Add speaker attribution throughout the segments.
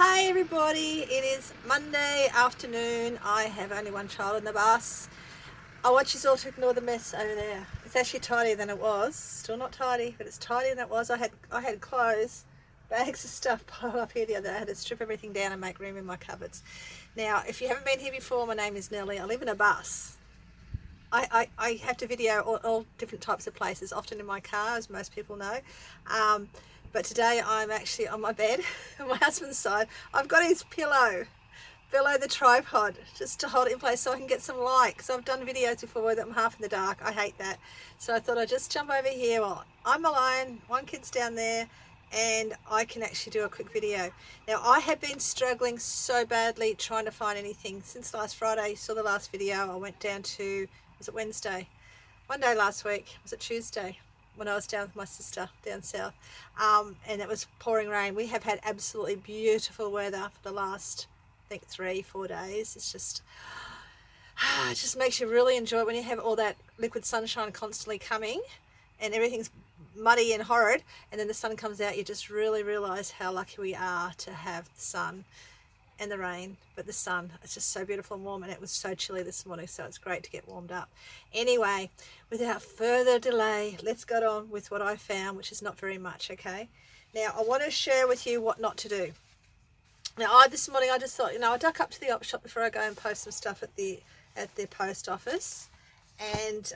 Speaker 1: Hey everybody, it is Monday afternoon. I have only one child in the bus. I want you all to ignore the mess over there. It's actually tidier than it was. Still not tidy, but it's tidier than it was. I had clothes, bags of stuff piled up here the other day. I had to strip everything down and make room in my cupboards. Now, if you haven't been here before, my name is Nellie. I live in a bus. I have to video all different types of places, often in my car, as most people know. But today I'm actually on my bed, on my husband's side. I've got his pillow below the tripod just to hold it in place so I can get some light, because I've done videos before that I'm half in the dark. I hate that. So I thought I'd just jump over here while I'm alone, one kid's down there, and I can actually do a quick video. Now, I have been struggling so badly trying to find anything since last Friday. You saw the last video. I went down to, was it Wednesday? One day last week. Was it Tuesday? When I was down with my sister down south, and it was pouring rain. We have had absolutely beautiful weather for the last, I think, 3-4 days. It's just, it just makes you really enjoy it when you have all that liquid sunshine constantly coming and everything's muddy and horrid, and then the sun comes out. You just really realize how lucky we are to have the sun and the rain, but the sun, it's just so beautiful and warm, and it was so chilly this morning, so it's great to get warmed up. Anyway, without further delay, let's get on with what I found, which is not very much. Okay, now I want to share with you what not to do. Now, this morning I just thought, I duck up to the op shop before I go and post some stuff at the post office, and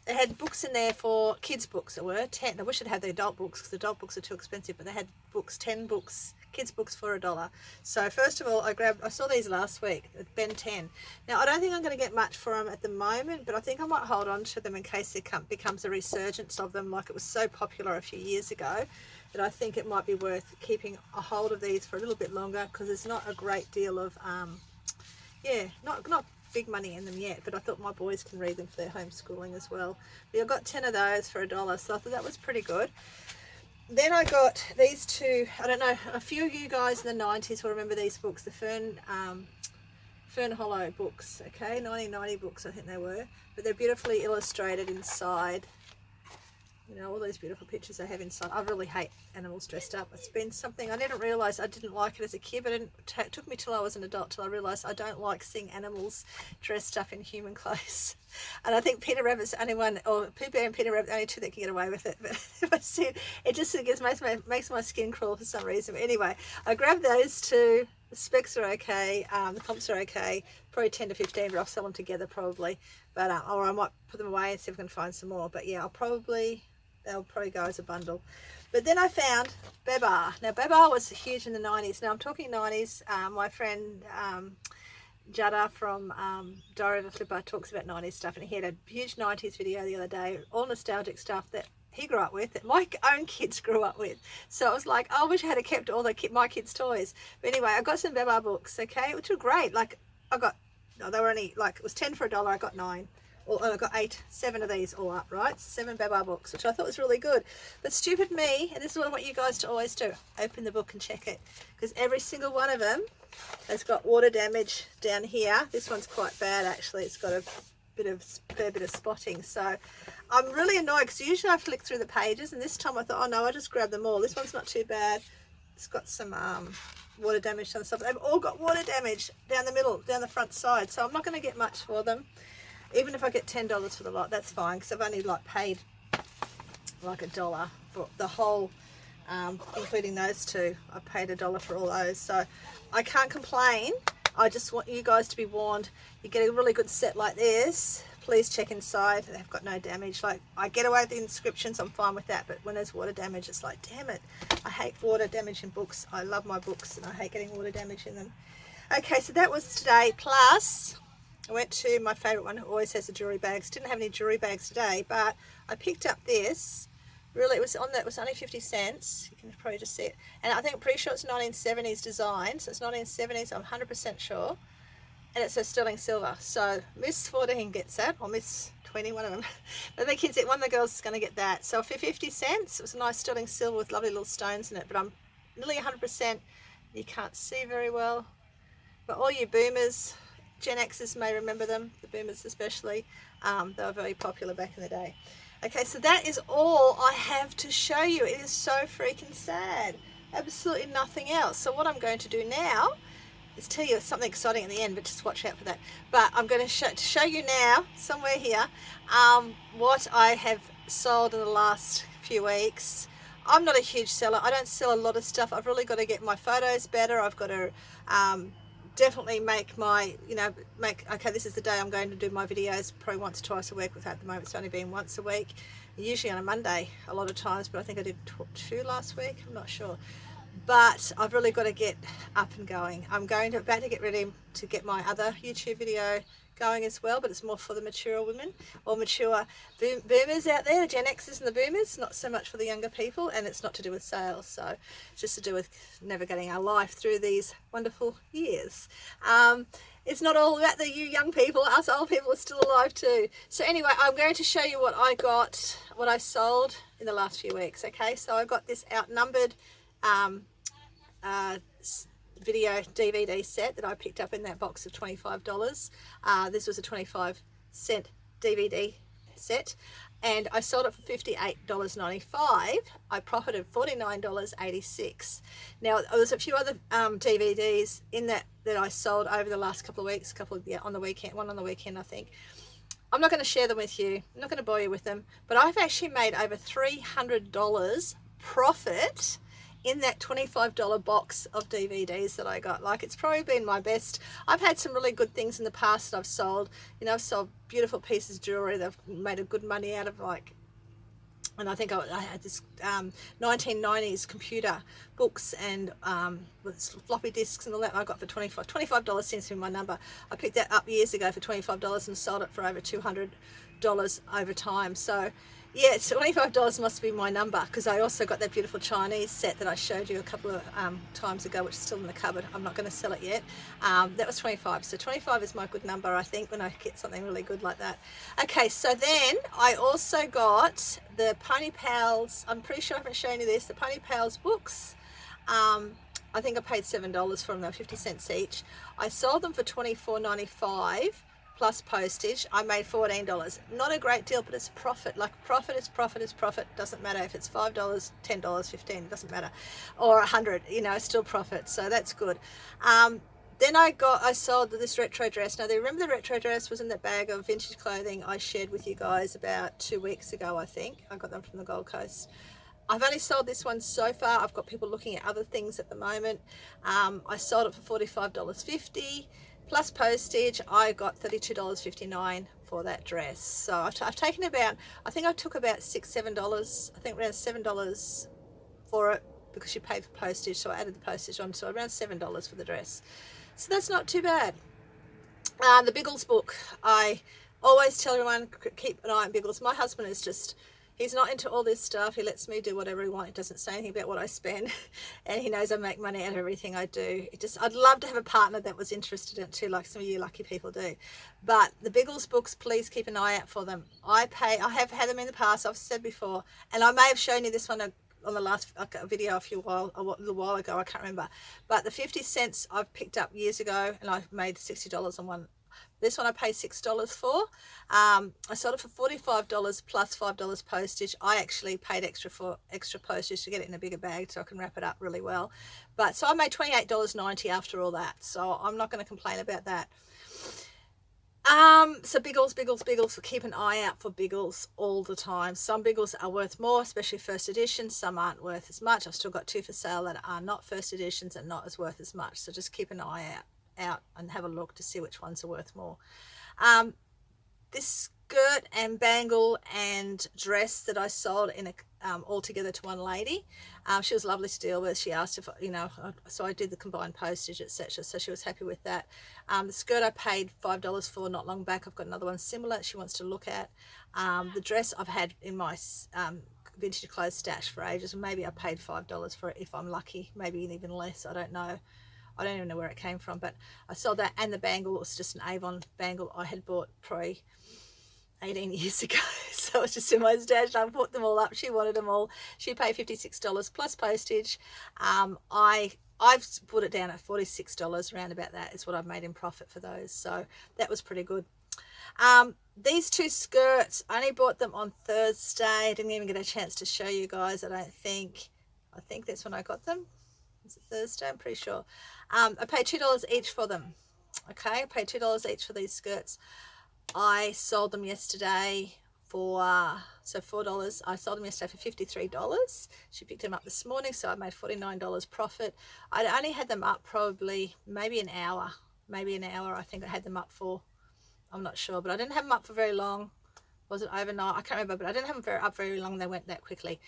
Speaker 1: they had books in there for kids' books. There were 10. I wish I'd had the adult books, because the adult books are too expensive, but they had books, 10 books, kids' books for $1. So first of all, I saw these last week at Ben 10. Now, I don't think I'm going to get much for them at the moment, but I think I might hold on to them in case there becomes a resurgence of them, like it was so popular a few years ago, that I think it might be worth keeping a hold of these for a little bit longer, because there's not a great deal of, not big money in them yet, but I thought my boys can read them for their homeschooling as well. But I got 10 of those for $1, so I thought that was pretty good. Then I got these two. I don't know, a few of you guys in the 90s will remember these books, the Fern Hollow books, okay, 1990 books I think they were, but they're beautifully illustrated inside. All those beautiful pictures they have inside. I really hate animals dressed up. It's been something I didn't realise I didn't like it as a kid, but it took me till I was an adult till I realised I don't like seeing animals dressed up in human clothes. And I think Peter Rabbit's the only one, or Pooh Bear and Peter Rabbit, the only two that can get away with it. But if I see it, it just makes my skin crawl for some reason. But anyway, I grabbed those two. The specs are okay, the comps are okay, probably 10 to 15, but I'll sell them together probably. But or I might put them away and see if I can find some more. But yeah, they'll probably go as a bundle. But then I found Babar. Now, Babar was huge in the 90s. Now, I'm talking 90s. My friend Jada from Aussie Flipper talks about 90s stuff, and he had a huge 90s video the other day, all nostalgic stuff that he grew up with, that my own kids grew up with. So I was like, I wish I had kept all my kids' toys. But anyway, I got some Babar books, okay, which were great. Like, they were only, like, it was 10 for $1. I got 9. I got 7 of these all up, right? 7 Babar books, which I thought was really good. But stupid me, and this is what I want you guys to always do, open the book and check it, because every single one of them has got water damage down here. This one's quite bad, actually. It's got a fair bit of spotting. So I'm really annoyed, because usually I flick through the pages, and this time I thought, oh no, I just grabbed them all. This one's not too bad. It's got some water damage on the side. They've all got water damage down the middle, down the front side. So I'm not going to get much for them. Even if I get $10 for the lot, that's fine, because I've only paid like $1 for the whole, including those two. I paid $1 for all those, so I can't complain. I just want you guys to be warned. You get a really good set like this, please check inside. They've got no damage. Like, I get away with the inscriptions, I'm fine with that, but when there's water damage, it's like, damn it. I hate water damage in books. I love my books, and I hate getting water damage in them. Okay, so that was today. Plus, I went to my favourite one, who always has the jewellery bags. Didn't have any jewellery bags today, but I picked up this. Really, it was only 50 cents. You can probably just see it. And I'm pretty sure it's 1970s design. So it's 1970s, I'm 100% sure. And it's a sterling silver. So Miss 14 gets that, or Miss 20, one of them. But the kids, one of the girls is going to get that. So for 50 cents, it was a nice sterling silver with lovely little stones in it. But I'm nearly 100%. You can't see very well. But all you boomers, Gen Xers may remember them, the boomers especially. They were very popular back in the day. Okay, so that is all I have to show you. It is so freaking sad. absolutely nothing else. So what I'm going to do now is tell you something exciting at the end, but just watch out for that. But I'm going to show you now, somewhere here, what I have sold in the last few weeks. I'm not a huge seller. I don't sell a lot of stuff. I've really got to get my photos better. I've got to definitely make my, okay, this is the day I'm going to do my videos, probably once or twice a week. With at the moment it's only been once a week, usually on a Monday a lot of times, but I think I did 2 last week, I'm not sure. But I've really got to get up and going. I'm about to get ready to get my other YouTube video going as well, but it's more for the mature women or mature boomers out there, the Gen Xers and the boomers, not so much for the younger people, and it's not to do with sales, so it's just to do with navigating our life through these wonderful years. It's not all about you young people, us old people are still alive too. So anyway, I'm going to show you what I sold in the last few weeks. Okay, so I got this outnumbered video DVD set that I picked up in that box of $25. This was a 25-cent DVD set, and I sold it for $58.95. I profited $49.86. Now there's a few other DVDs in that I sold over the last couple of weeks, on the weekend, one on the weekend I think. I'm not going to share them with you, I'm not going to bore you with them, but I've actually made over $300 profit in that $25 box of DVDs that I got. Like, it's probably been my best. I've had some really good things in the past that I've sold. I've sold beautiful pieces of jewelry that I've made a good money out of, like, and I think I had this 1990s computer books and with floppy disks and all that I got for $25 seems to be my number. I picked that up years ago for $25 and sold it for over $200 over time. So yeah, it's $25 must be my number, because I also got that beautiful Chinese set that I showed you a couple of times ago, which is still in the cupboard. I'm not going to sell it yet. That was 25. So 25 is my good number, I think, when I get something really good like that. Okay, so then I also got the Pony Pals. I'm pretty sure I haven't shown you this. The Pony Pals books. I think I paid $7 for them. They were 50 cents each. I sold them for $24.95. plus postage. I made $14. Not a great deal, but it's a profit. Like, profit is profit is profit. Doesn't matter if it's $5, $10, $15, it doesn't matter, or $100, it's still profit. So that's good. Then I sold this retro dress. Now, remember the retro dress was in that bag of vintage clothing I shared with you guys about 2 weeks ago, I think. I got them from the Gold Coast. I've only sold this one so far. I've got people looking at other things at the moment. I sold it for $45.50. Plus postage. I got $32.59 for that dress. So I've taken about, I think I took about $7, I think around $7 for it, because you pay for postage, so I added the postage on, so around $7 for the dress. So that's not too bad. The Biggles book, I always tell everyone, keep an eye on Biggles. My husband is just, he's not into all this stuff. He lets me do whatever he wants. He doesn't say anything about what I spend, and he knows I make money out of everything I do. I'd love to have a partner that was interested in it too, like some of you lucky people do. But the Biggles books, please keep an eye out for them. I have had them in the past, I've said before, and I may have shown you this one on the last video a little while ago, I can't remember. But the 50 cents I've picked up years ago, and I've made $60 on one. This one I paid $6 for. I sold it for $45 plus $5 postage. I actually paid extra postage to get it in a bigger bag so I can wrap it up really well. But so I made $28.90 after all that. So I'm not going to complain about that. So Biggles, keep an eye out for Biggles all the time. Some Biggles are worth more, especially first editions. Some aren't worth as much. I've still got 2 for sale that are not first editions and not as worth as much. So just keep an eye out and have a look to see which ones are worth more. This skirt and bangle and dress that I sold in all together to one lady. She was lovely to deal with. She asked if, so I did the combined postage, etc. So she was happy with that. The skirt I paid $5 for not long back. I've got another one similar she wants to look at. The dress I've had in my vintage clothes stash for ages, and maybe I paid $5 for it if I'm lucky, maybe even less, I don't know. I don't even know where it came from, but I sold that. And the bangle was just an Avon bangle I had bought probably 18 years ago. So it's just in my stash. I put them all up. She wanted them all. She paid $56 plus postage. I've put it down at $46, around about that is what I've made in profit for those. So that was pretty good. These 2 skirts, I only bought them on Thursday. I didn't even get a chance to show you guys, I don't think. I think that's when I got them. Is it Thursday? I'm pretty sure. I paid $2 each for them. Okay, I paid $2 each for these skirts. I sold them yesterday for so $4. I sold them yesterday for $53. She picked them up this morning, so I made $49 profit. I'd only had them up probably maybe an hour. I think I had them up for. I'm not sure, but I didn't have them up for very long. Was it overnight? I can't remember, but I didn't have them up very long. They went that quickly.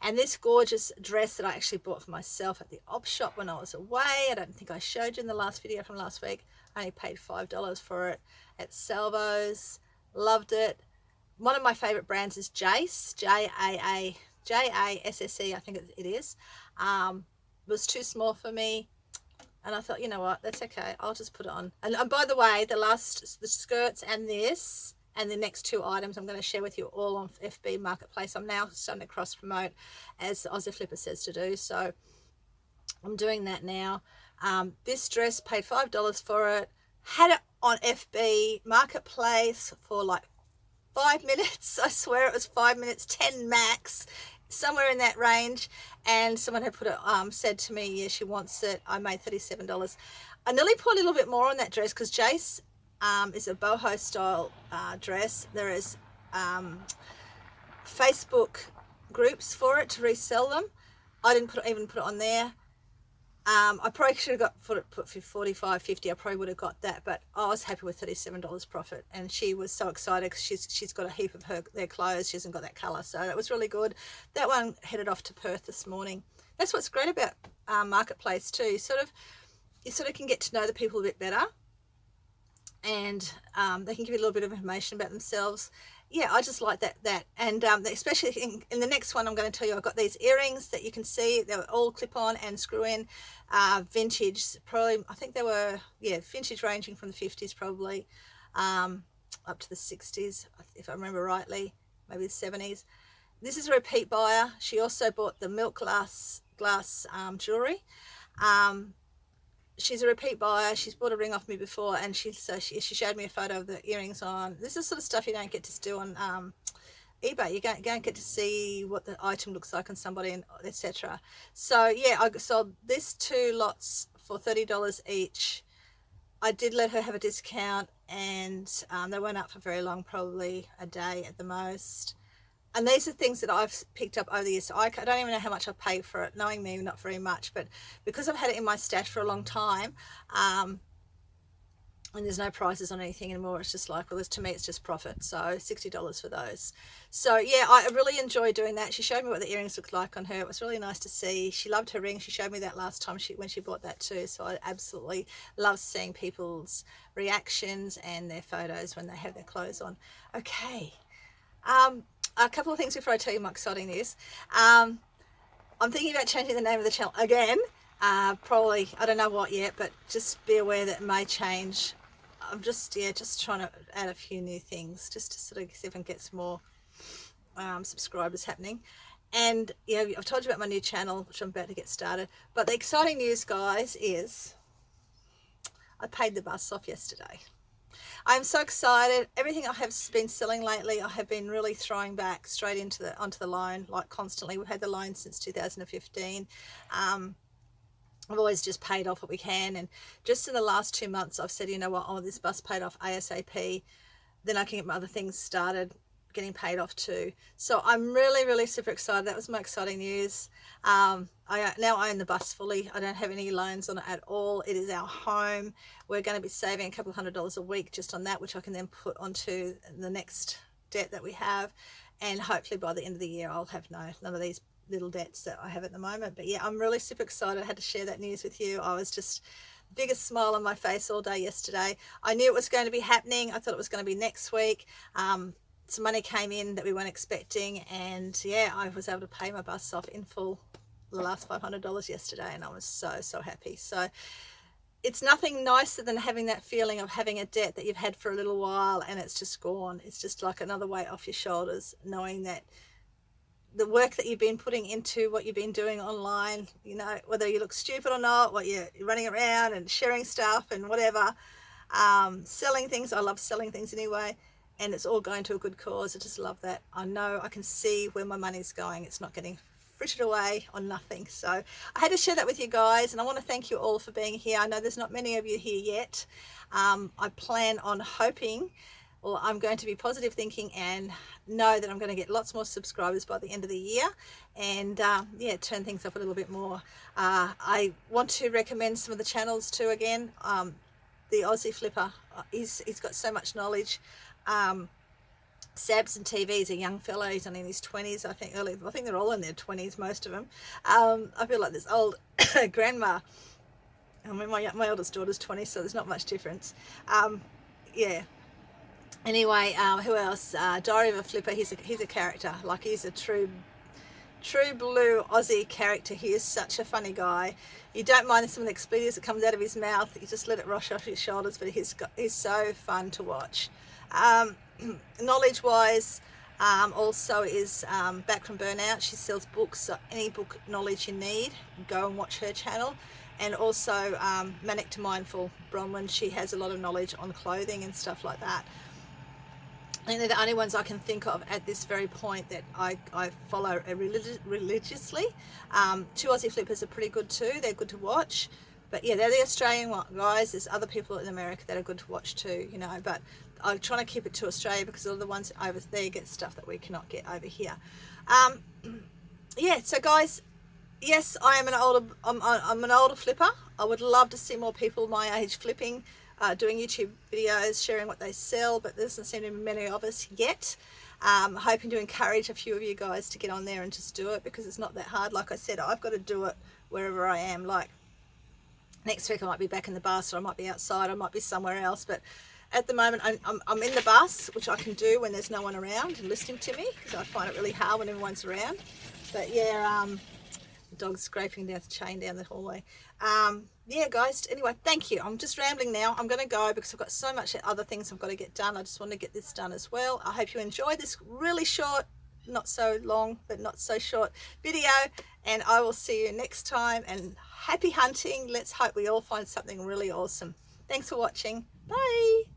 Speaker 1: And this gorgeous dress that I actually bought for myself at the op shop when I was away, I don't think I showed you in the last video from last week. I only paid $5 for it at Salvo's. Loved it. One of my favorite brands is Jace, Jasse, I think it is. Was too small for me, and I thought, you know what, that's okay, I'll just put it on. And by the way, the skirts and this and the next two items I'm going to share with you all on FB Marketplace. I'm now starting to cross promote, as Aussie Flipper says to do, so I'm doing that now. This dress, paid $5 for it, had it on FB Marketplace for like 5 minutes. I swear it was 5 minutes, 10 max, somewhere in that range. And someone had put it, said to me, yeah, she wants it. I made $37. I nearly put a little bit more on that dress because Jace is a boho style dress. There is Facebook groups for it to resell them. I didn't even put it on there. I probably should have put for $45, $50. I probably would have got that, but I was happy with $37 profit, and she was so excited because she's got a heap of their clothes. She hasn't got that colour, so that was really good. That one headed off to Perth this morning. That's what's great about Marketplace too. You sort of can get to know the people a bit better, and they can give you a little bit of information about themselves. Yeah, I just like that. And especially in the next one I'm going to tell you, I've got these earrings that you can see. They were all clip-on and screw-in, vintage. Probably, I think they were, yeah, vintage, ranging from the 50s probably up to the 60s, if I remember rightly, maybe the 70s. This is a repeat buyer. She also bought the milk glass jewellery. She's a repeat buyer. She's bought a ring off me before, and she showed me a photo of the earrings on. This is sort of stuff you don't get to do on eBay. You don't get to see what the item looks like on somebody, and etc. So yeah, I sold this 2 lots for $30 each. I did let her have a discount, and they weren't up for very long, probably a day at the most. And these are things that I've picked up over the years. So I don't even know how much I've paid for it. Knowing me, not very much. But because I've had it in my stash for a long time, and there's no prices on anything anymore, it's just like, well, to me, it's just profit. So $60 for those. So yeah, I really enjoy doing that. She showed me what the earrings looked like on her. It was really nice to see. She loved her ring. She showed me that last time when she bought that too. So I absolutely love seeing people's reactions and their photos when they have their clothes on. Okay. A couple of things before I tell you my exciting news. I'm thinking about changing the name of the channel again. Probably, I don't know what yet, but just be aware that it may change. I'm just trying to add a few new things just to sort of see if I can get some more subscribers happening. And yeah, I've told you about my new channel, which I'm about to get started. But the exciting news, guys, is I paid the bus off yesterday. I'm so excited. Everything I have been selling lately, I have been really throwing back straight onto the loan, like constantly. We've had the loan since 2015. I've always just paid off what we can, and just in the last 2 months I've said, you know what, oh, this bus paid off ASAP, then I can get my other things started getting paid off too. So I'm really super excited. That was my exciting news. I now own the bus fully. I don't have any loans on it at all. It is our home. We're going to be saving a couple of $100 a week just on that, which I can then put onto the next debt that we have, and hopefully by the end of the year I'll have none of these little debts that I have at the moment. But yeah, I'm really super excited. I had to share that news with you. I was just biggest smile on my face all day yesterday. I knew it was going to be happening. I thought it was going to be next week. Some money came in that we weren't expecting, and yeah, I was able to pay my bus off in full, the last $500 yesterday, and I was so happy. So it's nothing nicer than having that feeling of having a debt that you've had for a little while and it's just gone. It's just like another weight off your shoulders, knowing that the work that you've been putting into what you've been doing online, you know, whether you look stupid or not, what you're running around and sharing stuff and whatever, selling things. I love selling things anyway, and it's all going to a good cause. I just love that. I know I can see where my money's going. It's not getting frittered away on nothing. So I had to share that with you guys, and I want to thank you all for being here. I know there's not many of you here yet. I plan on hoping, or I'm going to be positive thinking and know that I'm going to get lots more subscribers by the end of the year, and yeah, turn things up a little bit more. I want to recommend some of the channels too again. The Aussie Flipper, he's got so much knowledge. Samson TV is a young fellow, he's only in his 20s, I think they're all in their 20s, most of them. I feel like this old grandma. I mean, my eldest daughter's 20, so there's not much difference. Yeah. Anyway, who else? Diary of a Flipper, he's a character, like he's a true blue Aussie character. He is such a funny guy. You don't mind some of the expletives that comes out of his mouth, you just let it rush off his shoulders, but he's so fun to watch. Knowledge wise, also is back from Burnout. She sells books, so any book knowledge you need, go and watch her channel. And also Manic to Mindful Bronwyn, she has a lot of knowledge on clothing and stuff like that. And they're the only ones I can think of at this very point that I follow religiously. Two Aussie Flippers are pretty good too, they're good to watch. But yeah, they're the Australian guys. There's other people in America that are good to watch too, you know, but I'm trying to keep it to Australia because all the ones over there get stuff that we cannot get over here. Yeah, so guys, yes, I'm an older flipper. I would love to see more people my age flipping, doing YouTube videos, sharing what they sell, but there doesn't seem to be many of us yet. Hoping to encourage a few of you guys to get on there and just do it, because it's not that hard. Like I said, I've got to do it wherever I am. Like next week I might be back in the bus, or I might be outside, I might be somewhere else, but at the moment I'm in the bus, which I can do when there's no one around and listening to me, because I find it really hard when everyone's around. But yeah, the dog's scraping down the chain down the hallway. Yeah guys, anyway, thank you. I'm just rambling now. I'm going to go because I've got so much other things I've got to get done. I just want to get this done as well. I hope you enjoyed this really short, not so long but not so short video, and I will see you next time, and happy hunting. Let's hope we all find something really awesome. Thanks for watching. Bye.